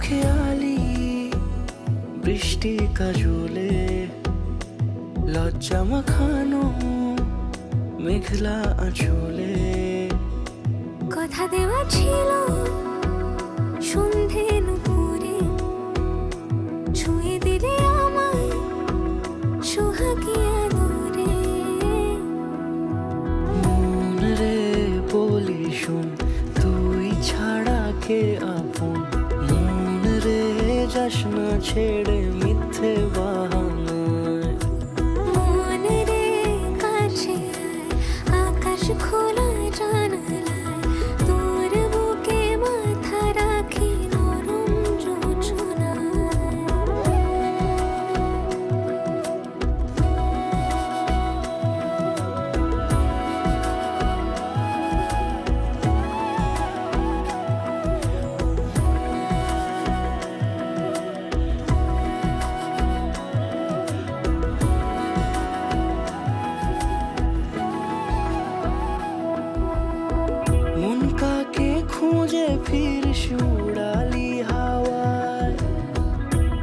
খেয়ালি বৃষ্টি কাজলে লজ্জা মাখানো মেঘলা আঁচলে কথা দেওয়া ছিল সন্ধে নুপুরে ছুঁয়ে দিলে আমায় সোহাগী আদরে। মন রে বলি শোন তুই ছাড়া কে আপন, মন রে যাস না ছেড়ে মিথ্যে বাহানায়। মন রে কাছে আয়, আকাশ খোলা জানালায় তোর বুকে মাথা রাখি নরম জোছনায়। মন কাকে খুঁজে ফিরিস উড়ালি হাওয়ায়,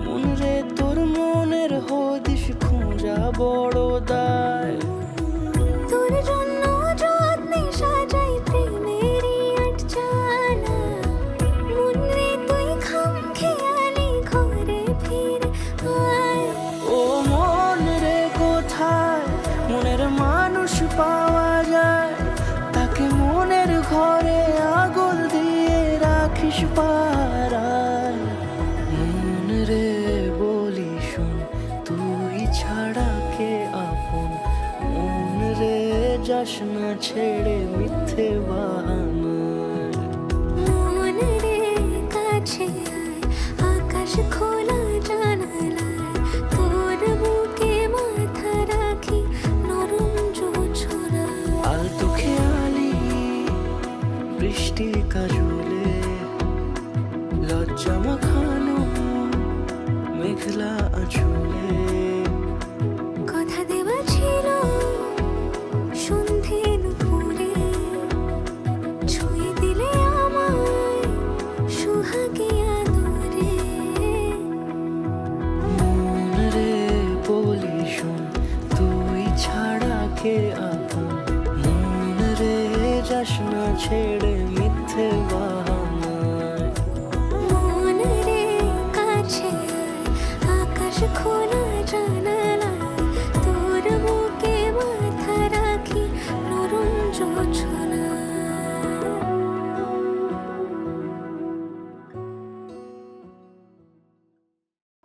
মন রে তোর মনের হদিস খোঁজা বড় দায়। তোর জন্য যত্নে সাজাই প্রেমেরই আটচালা, মন রে তুই খামখেয়ালি ঘরে ফিরে আয়। ও মন রে কোথায় মনের মানুষ পাওয়া যায়, তাকে মনের ঘরে আগুন দিয়ে রাখিস পাড়ায়। মন রে বলি শোন তুই ছাড়া কে আপন, মন রে যাস না ছেড়ে মিথ্যে বাহানায়। মন রে কাছে আয়, আকাশ খোলা জানালায় তোর বুকে মাথা রাখি নরম জোছনায়। আলতো খেয়ালি বৃষ্টি কাজলে লজ্জা মাখানো মেঘলা আঁচলে কথা দেওয়া ছিল সন্ধে নুপুরে ছুঁয়ে দিলে আমায় সোহাগী আদরে। মন রে বলি শোন তুই ছাড়া কে আপন, মন রে যাস না ছেড়ে মিথ্যে বাহানায়। মন রে কাছে আয়, আকাশ খোলা জানালায় তোর বুকে মাথা রাখি নরম জোছনায়।